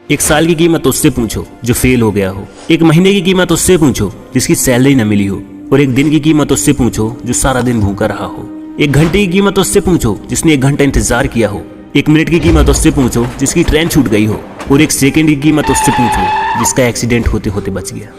एक साल की कीमत उससे पूछो जो फेल हो गया हो, एक महीने की कीमत उससे पूछो जिसकी सैलरी न मिली हो, और एक दिन की कीमत उससे पूछो जो सारा दिन भूखा रहा हो। एक घंटे की कीमत उससे पूछो जिसने 1 घंटा इंतजार किया हो, 1 मिनट की कीमत उससे पूछो जिसकी ट्रेन छूट गई हो, और 1 सेकंड की कीमत उससे पूछो जिसका एक्सीडेंट होते होते बच गया।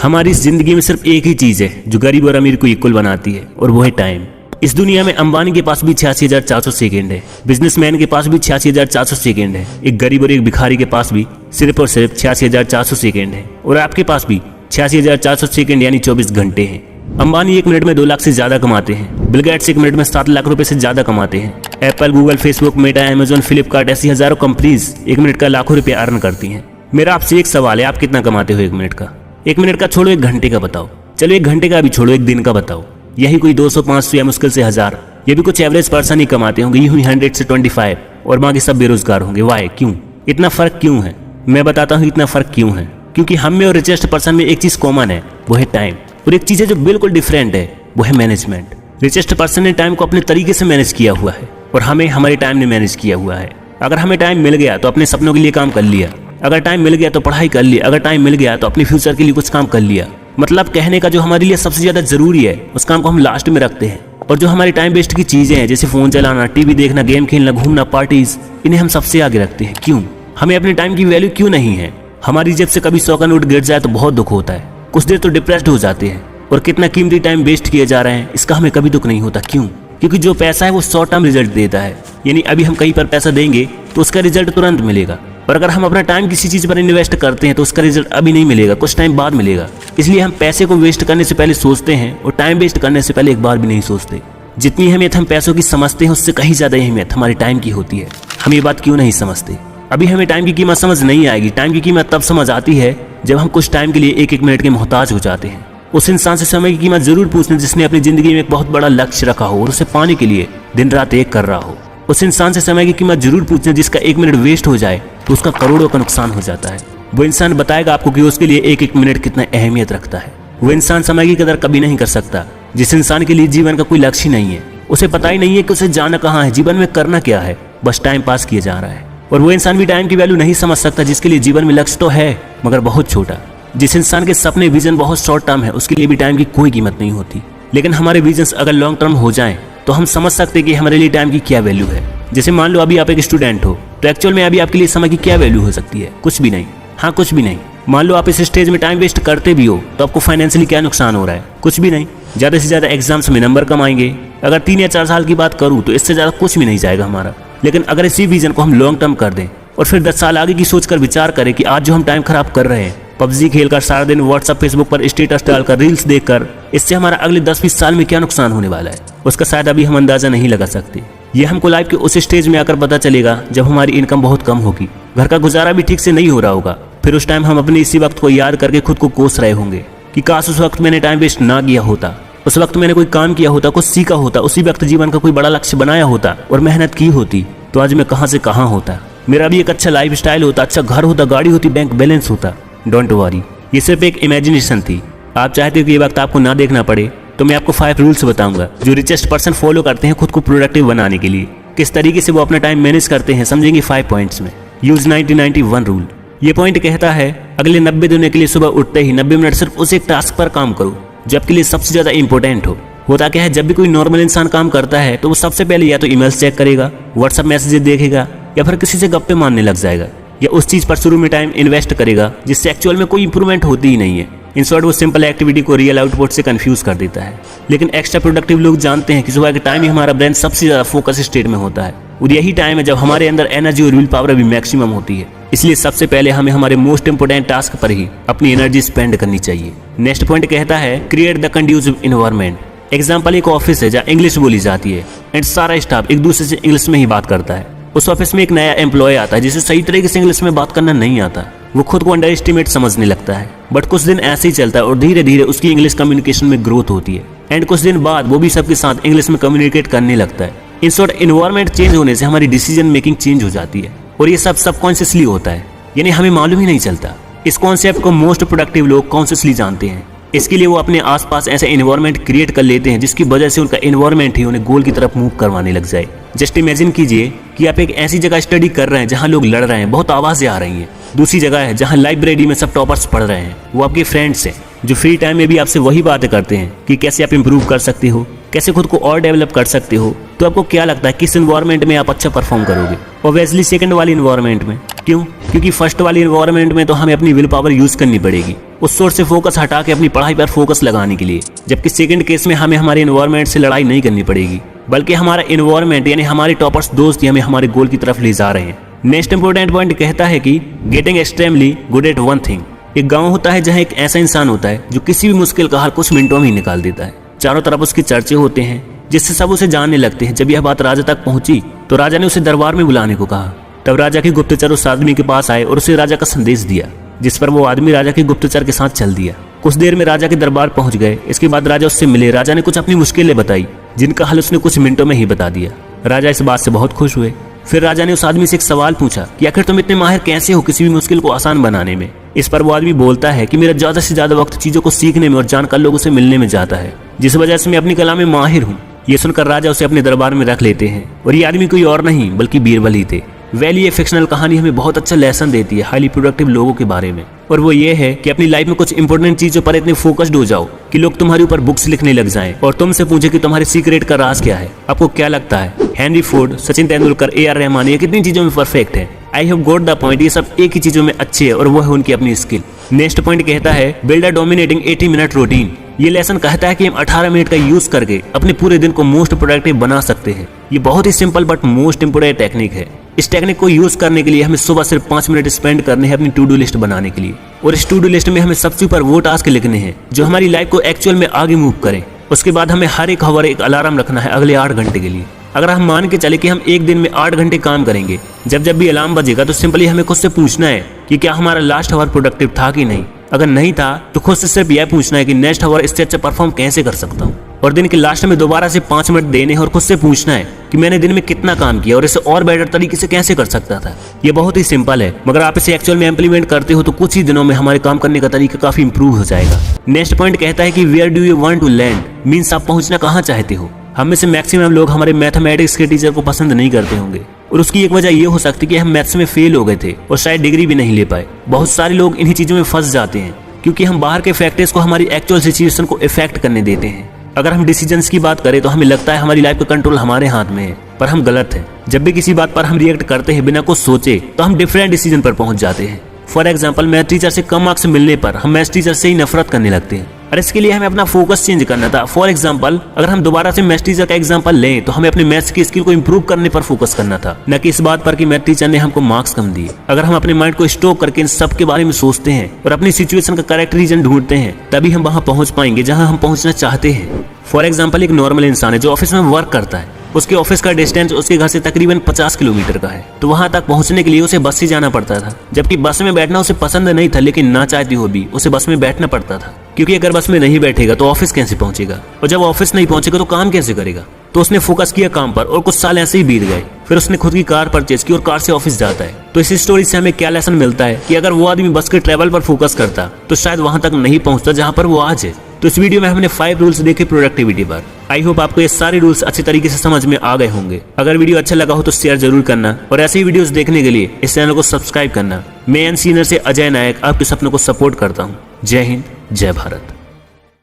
हमारी इस जिंदगी में सिर्फ एक ही चीज है जो गरीब और अमीर को इक्वल बनाती है, और वो है टाइम। इस दुनिया में अंबानी के पास भी 86,400 सेकेंड है, बिजनेसमैन के पास भी 86,400 सेकेंड है, एक गरीब और एक भिखारी के पास भी सिर्फ और सिर्फ 86,400 सेकेंड है, और आपके पास भी 86,400 सेकेंड यानी 24 घंटे हैं। अंबानी 1 मिनट में 2 लाख से ज्यादा कमाते हैं, बिल गेट्स 1 मिनट में 7 लाख रुपए से ज्यादा कमाते हैं। Apple, Google, Facebook, Meta, Amazon, Flipkart ऐसी हजारों कंपनीज 1 मिनट का लाखों रुपए अर्न करती हैं। मेरा आपसे एक सवाल है, आप कितना कमाते हो 1 मिनट का? 1 मिनट का छोड़ो, 1 घंटे का बताओ। चलो 1 घंटे का भी छोड़ो, 1 दिन का बताओ। यही कोई 200, 500 या मुश्किल से 1000, ये भी कुछ एवरेज पर्सन ही कमाते होंगे, यूं ही 100 से 25, और बाकी सब बेरोजगार होंगे। वाई, क्यों? इतना फर्क क्यों है? मैं बताता हूँ इतना फर्क क्यों है। क्योंकि हम में और रिचेस्ट पर्सन में एक चीज कॉमन है, वो है टाइम, और एक चीज है जो बिल्कुल डिफरेंट है, वो है मैनेजमेंट। रिचेस्ट पर्सन ने टाइम को अपने तरीके से मैनेज किया हुआ है, और हमें हमारे टाइम ने मैनेज किया हुआ है। अगर हमें टाइम मिल गया तो अपने सपनों के लिए काम कर लिया, अगर टाइम मिल गया तो पढ़ाई कर ली, अगर टाइम मिल गया तो अपने फ्यूचर के लिए कुछ काम कर लिया। मतलब कहने का जो हमारे लिए सबसे ज्यादा जरूरी है उस काम को हम लास्ट में रखते हैं, और जो हमारी टाइम वेस्ट की चीजें हैं जैसे फोन चलाना, टीवी देखना, गेम खेलना, घूमना, पार्टीज, इन्हें हम सबसे आगे रखते हैं। क्यों? हमें अपने टाइम की वैल्यू क्यों नहीं है? हमारी जेब से कभी 100 का नोट गिर जाए तो बहुत दुख होता है, कुछ देर तो डिप्रेस्ड हो जाते हैं, और कितना कीमती टाइम वेस्ट किए जा रहे हैं इसका हमें कभी दुख नहीं होता। क्यों? क्योंकि जो पैसा है वो शॉर्ट टर्म रिजल्ट देता है, यानी अभी हम कहीं पर पैसा देंगे तो उसका रिजल्ट तुरंत मिलेगा, और अगर हम अपना टाइम किसी चीज पर इन्वेस्ट करते हैं तो उसका रिजल्ट अभी नहीं मिलेगा, कुछ टाइम बाद मिलेगा। इसलिए हम पैसे को वेस्ट करने से पहले सोचते हैं, और टाइम वेस्ट करने से पहले एक बार भी नहीं सोचते। जितनी अहमियत हम पैसों की समझते हैं उससे कहीं ज्यादा अहमियत हमारे टाइम की होती है। हम ये बात क्यों नहीं समझते? अभी हमें टाइम की कीमत समझ नहीं आएगी। टाइम की कीमत तब समझ आती है जब हम कुछ टाइम के लिए 1-1 मिनट के मोहताज हो जाते हैं। उस इंसान से समय की कीमत जरूर पूछना जिसने अपनी जिंदगी में एक बहुत बड़ा लक्ष्य रखा हो और उसे पाने के लिए दिन रात एक कर रहा हो। उस इंसान से समय की कीमत जरूर पूछना जिसका 1 मिनट वेस्ट हो जाए तो उसका करोड़ों का नुकसान हो जाता है। वो इंसान बताएगा आपको कि उसके लिए 1-1 मिनट कितना अहमियत रखता है। वो इंसान समय की कदर कभी नहीं कर सकता जिस इंसान के लिए जीवन का कोई लक्ष्य ही नहीं है, उसे पता ही नहीं है कि उसे जाना कहाँ है, जीवन में करना क्या है, बस टाइम पास किए जा रहा है। और वो इंसान भी टाइम की वैल्यू नहीं समझ सकता जिसके लिए जीवन में लक्ष्य तो है मगर बहुत छोटा। जिस इंसान के सपने विजन बहुत शॉर्ट टर्म है उसके लिए भी टाइम की कोई कीमत नहीं होती। लेकिन हमारे विजन्स अगर लॉन्ग टर्म हो जाएं तो हम समझ सकते हैं कि हमारे लिए टाइम की क्या वैल्यू है। जैसे मान लो अभी आप एक स्टूडेंट हो तो एक्चुअल में अभी आपके लिए समय की क्या वैल्यू हो सकती है? कुछ भी नहीं। हाँ, कुछ भी नहीं। मान लो आप इस स्टेज में टाइम वेस्ट करते भी हो तो आपको फाइनेंशियली क्या नुकसान हो रहा है? कुछ भी नहीं। ज्यादा से ज्यादा एग्जाम्स में नंबर कम आएंगे। अगर 3 या 4 साल की बात करूँ तो इससे ज्यादा कुछ भी नहीं जाएगा हमारा। लेकिन अगर इसी विजन को हम लॉन्ग टर्म कर दें और फिर 10 साल आगे की सोचकर विचार करें कि आज जो हम टाइम खराब कर रहे हैं पबजी खेलकर, सारा दिन व्हाट्सएप फेसबुक पर स्टेटस डालकर, रील्स देखकर, इससे हमारा अगले 10-20 साल में क्या नुकसान होने वाला है उसका शायद अभी हम अंदाजा नहीं लगा सकते। ये हमको लाइफ के उस स्टेज में आकर पता चलेगा जब हमारी इनकम बहुत कम होगी, घर का गुजारा भी ठीक से नहीं हो रहा होगा। फिर उस टाइम हम अपने इसी वक्त को याद करके खुद को कोस रहे होंगे कि काश उस वक्त मैंने टाइम वेस्ट ना किया होता, उस वक्त मैंने कोई काम किया होता, कुछ सीखा होता, उसी वक्त जीवन का कोई बड़ा लक्ष्य बनाया होता और मेहनत की होती तो आज मैं कहाँ से कहाँ होता। मेरा भी एक अच्छा लाइफ स्टाइल होता, अच्छा घर होता, गाड़ी होती, बैंक बैलेंस होता। डोंट वरी, ये सिर्फ एक इमेजिनेशन थी। आप चाहते हो कि ये वक्त आपको ना देखना पड़े तो मैं आपको 5 रूल्स बताऊंगा जो रिचेस्ट पर्सन फॉलो करते हैं खुद को प्रोडक्टिव बनाने के लिए। किस तरीके से वो अपना टाइम मैनेज करते हैं समझेंगे 5 पॉइंट्स में। Use 90-90-1 rule. ये पॉइंट कहता है अगले 90 दिनों के लिए सुबह उठते ही 90 मिनट सिर्फ उस एक टास्क पर काम करो जो आपके लिए सबसे ज्यादा इंपॉर्टेंट हो। होता क्या है, जब भी कोई नॉर्मल इंसान काम करता है तो वो सबसे पहले या तो ईमेल्स चेक करेगा, व्हाट्सएप मैसेजेस देखेगा, या फिर किसी से गप्पे मारने लग जाएगा, या उस चीज पर शुरू में टाइम इन्वेस्ट करेगा जिससे एक्चुअल में कोई इंप्रूवमेंट होती ही नहीं है। इन शॉर्ट वो सिंपल एक्टिविटी को रियल आउटपुट से कंफ्यूज कर देता है। लेकिन एक्स्ट्रा प्रोडक्टिव लोग जानते हैं कि सुबह के टाइम ही हमारा ब्रेन सबसे ज्यादा फोकस स्टेट में होता है, और यही टाइम है जब हमारे अंदर एनर्जी और विल पावर भी मैक्सिमम होती है। इसलिए सबसे पहले हमें हमारे मोस्ट इंपोर्टेंट टास्क पर ही अपनी एनर्जी स्पेंड करनी चाहिए। नेक्स्ट पॉइंट कहता है create the conducive environment. Example, एक ऑफिस है जहाँ इंग्लिश बोली जाती है एंड सारा स्टाफ एक दूसरे से इंग्लिश में ही बात करता है। उस ऑफिस में एक नया एम्प्लॉय आता है जिसे सही तरीके से इंग्लिश में बात करना नहीं आता। वो खुद को अंडर एस्टिमेट समझने लगता है, बट कुछ दिन ऐसे ही चलता है और धीरे धीरे उसकी इंग्लिश कम्युनिकेशन में ग्रोथ होती है एंड कुछ दिन बाद वो भी सबके साथ इंग्लिश में कम्युनिकेट करने लगता है। इन शॉर्ट, एनवायरनमेंट चेंज होने से हमारी डिसीजन मेकिंग चेंज हो जाती है और ये सब सबकॉन्शियसली होता है, यानी हमें मालूम ही नहीं चलता। इस कॉन्सेप्ट को मोस्ट प्रोडक्टिव लोग कॉन्शियसली जानते हैं। इसके लिए वो अपने आसपास ऐसा एनवायरनमेंट क्रिएट कर लेते हैं जिसकी वजह से उनका एनवायरनमेंट ही उन्हें गोल की तरफ मूव करवाने लग जाए। जस्ट इमेजिन कीजिए कि आप एक ऐसी जगह स्टडी कर रहे हैं जहां लोग लड़ रहे हैं, बहुत आवाजें आ रही हैं, दूसरी जगह है जहाँ लाइब्रेरी में सब टॉपर्स पढ़ रहे हैं, वो आपके फ्रेंड्स हैं जो फ्री टाइम में भी आपसे वही बातें करते हैं कि कैसे आप इंप्रूव कर सकते हो, कैसे खुद को और डेवलप कर सकते हो। तो आपको क्या लगता है किस इन्वायरमेंट में आप अच्छा परफॉर्म करोगे? ऑब्वियसली सेकंड वाली इन्वायरमेंट में। क्यों? क्योंकि फर्स्ट वाली इन्वायरमेंट में तो हमें अपनी विल पावर यूज करनी पड़ेगी उस सोर्स से फोकस हटा के अपनी पढ़ाई पर फोकस लगाने के लिए, जबकि सेकंड केस में हमें हमारे इन्वायरमेंट से लड़ाई नहीं करनी पड़ेगी, बल्कि हमारा इन्वायरमेंट यानी हमारे टॉपर्स दोस्त ही हमें हमारे गोल की तरफ ले जा रहे हैं। नेक्स्ट इंपॉर्टेंट पॉइंट कहता है कि getting extremely good at one thing. एक गांव होता है जहां एक ऐसा इंसान होता है जो किसी भी मुश्किल का हल कुछ मिनटों में ही निकाल देता है। चारों तरफ उसकी चर्चे होते हैं जिससे सब उसे जानने लगते हैं। जब यह बात राजा तक पहुंची तो राजा ने उसे दरबार में बुलाने को कहा। तब राजा के गुप्तचर उस आदमी के पास आए और उसे राजा का संदेश दिया, जिस पर वो आदमी राजा के गुप्तचर के साथ चल दिया। कुछ देर में राजा के दरबार पहुंच गए। इसके बाद राजा उससे मिले। राजा ने कुछ अपनी मुश्किलें बताई जिनका हल उसने कुछ मिनटों में ही बता दिया। राजा इस बात से बहुत खुश हुए। फिर राजा ने उस आदमी से एक सवाल पूछा कि आखिर तुम इतने माहिर कैसे हो किसी भी मुश्किल को आसान बनाने में? इस पर वो आदमी बोलता है कि मेरा ज्यादा से ज्यादा वक्त चीजों को सीखने में और जानकर लोगों से मिलने में जाता है, जिस वजह से मैं अपनी कला में माहिर हूँ। ये सुनकर राजा उसे अपने दरबार में रख लेते हैं और ये आदमी कोई और नहीं बल्कि बीरबल ही थे। वेल, ये फिक्शनल कहानी हमें बहुत अच्छा लेसन देती है हाईली प्रोडक्टिव लोगों के बारे में, और वो ये है कि अपनी लाइफ में कुछ इंपॉर्टेंट चीजों पर इतने फोकस्ड हो जाओ कि लोग तुम्हारे ऊपर बुक्स लिखने लग जाएं और तुमसे पूछे कि तुम्हारे सीक्रेट का राज क्या है। आपको क्या लगता है Henry Ford, Sachin Tendulkar, AR Rahman ये कितनी चीजों में परफेक्ट है? I have got the point. ये सब एक ही चीजों में अच्छे है और वो है उनकी अपनी स्किल। नेक्स्ट पॉइंट कहता है build a dominating 80 minute routine. ये लेसन कहता है कि हम 18 मिनट का यूज करके अपने पूरे दिन को मोस्ट प्रोडक्टिव बना सकते हैं। ये बहुत ही simple but most important technique है। इस टेक्निक को यूज करने के लिए हमें सुबह सिर्फ 5 मिनट स्पेंड करने हैं अपनी टू डू लिस्ट बनाने के लिए, और इस टू डू लिस्ट में हमें सबसे ऊपर वो टास्क लिखने हैं जो हमारी लाइफ को एक्चुअल में आगे मूव करें। उसके बाद हमें हर एक आवर एक अलार्म रखना है अगले 8 घंटे के लिए। अगर हम मान के चले कि हम एक दिन में 8 घंटे काम करेंगे, जब जब भी अलार्म बजेगा तो सिंपली हमें खुद से पूछना है कि क्या हमारा लास्ट आवर प्रोडक्टिव था कि नहीं। अगर नहीं था तो खुद से सिर्फ यह पूछना है कि नेक्स्ट आवर इससे अच्छा परफॉर्म कैसे कर सकता हूँ, और दिन के लास्ट में दोबारा से 5 मिनट देने हैं और खुद से पूछना है कि मैंने दिन में कितना काम किया और इसे और बेटर तरीके से कैसे कर सकता था। ये बहुत ही सिंपल है, मगर आप इसे एक्चुअल में इम्प्लीमेंट करते हो तो कुछ ही दिनों में हमारे काम करने का तरीका काफी इंप्रूव हो जाएगा। नेक्स्ट पॉइंट कहता है कि where do you want to land, means आप पहुंचना कहाँ चाहते हो। हम में से मैक्सिमम लोग हमारे मैथमेटिक्स के टीचर को पसंद नहीं करते होंगे, और उसकी एक वजह ये हो सकती है कि हम मैथ्स में फेल हो गए थे और शायद डिग्री भी नहीं ले पाए। बहुत सारे लोग इन्हीं चीजों में फंस जाते हैं क्योंकि हम बाहर के फैक्टर्स को हमारी एक्चुअल सिचुएशन को इफेक्ट करने देते हैं। अगर हम डिसीजंस की बात करें तो हमें लगता है हमारी लाइफ का कंट्रोल हमारे हाथ में है, पर हम गलत हैं। जब भी किसी बात पर हम रिएक्ट करते हैं बिना कुछ सोचे तो हम डिफरेंट डिसीजन पर पहुंच जाते हैं। फॉर एग्जाम्पल, मैथ टीचर से कम मार्क्स मिलने पर हम मैथ टीचर से ही नफरत करने लगते हैं, और इसके लिए हमें अपना फोकस चेंज करना था। फॉर एग्जाम्पल, अगर हम दोबारा से मैथ टीचर का एग्जाम्पल लें तो हमें अपने मैथ्स की स्किल को इंप्रूव करने पर फोकस करना था, न कि इस बात पर कि मैथ टीचर ने हमको मार्क्स कम दिए। अगर हम अपने माइंड को स्टॉप करके इन सब के बारे में सोचते हैं और अपनी सिचुएशन का करेक्ट रीजन ढूंढते हैं, तभी हम वहां पहुंच पाएंगे जहां हम पहुंचना चाहते हैं। फॉर एग्जाम्पल, एक नॉर्मल इंसान है जो ऑफिस में वर्क करता है। उसके ऑफिस का डिस्टेंस उसके घर से तकरीबन 50 किलोमीटर का है, तो वहां तक पहुंचने के लिए उसे बस से जाना पड़ता था। जबकि बस में बैठना उसे पसंद नहीं था, लेकिन ना चाहती हो भी उसे बस में बैठना पड़ता था, क्योंकि अगर बस में नहीं बैठेगा तो ऑफिस कैसे पहुंचेगा, और जब ऑफिस नहीं पहुंचेगा तो काम कैसे करेगा। तो उसने फोकस किया काम पर और कुछ साल ऐसे ही बीत गए। फिर उसने खुद की कार परचेज की और कार से ऑफिस जाता है। तो इस स्टोरी से हमें क्या लेसन मिलता है कि अगर वो आदमी बस के ट्रेवल पर फोकस करता तो शायद वहां तक नहीं पहुंचता जहां पर वो आज है। तो इस वीडियो में हमने 5 रूल्स देखे प्रोडक्टिविटी पर। आई होप आपको ये सारे रूल्स अच्छे तरीके से समझ में आ गए होंगे। अगर वीडियो अच्छा लगा हो तो शेयर जरूर करना, और ऐसे ही वीडियोस देखने के लिए इस चैनल को सब्सक्राइब करना। मैं एनसीनर से अजय नायक आपके सपनों को सपोर्ट करता हूँ। जय हिंद, जय भारत।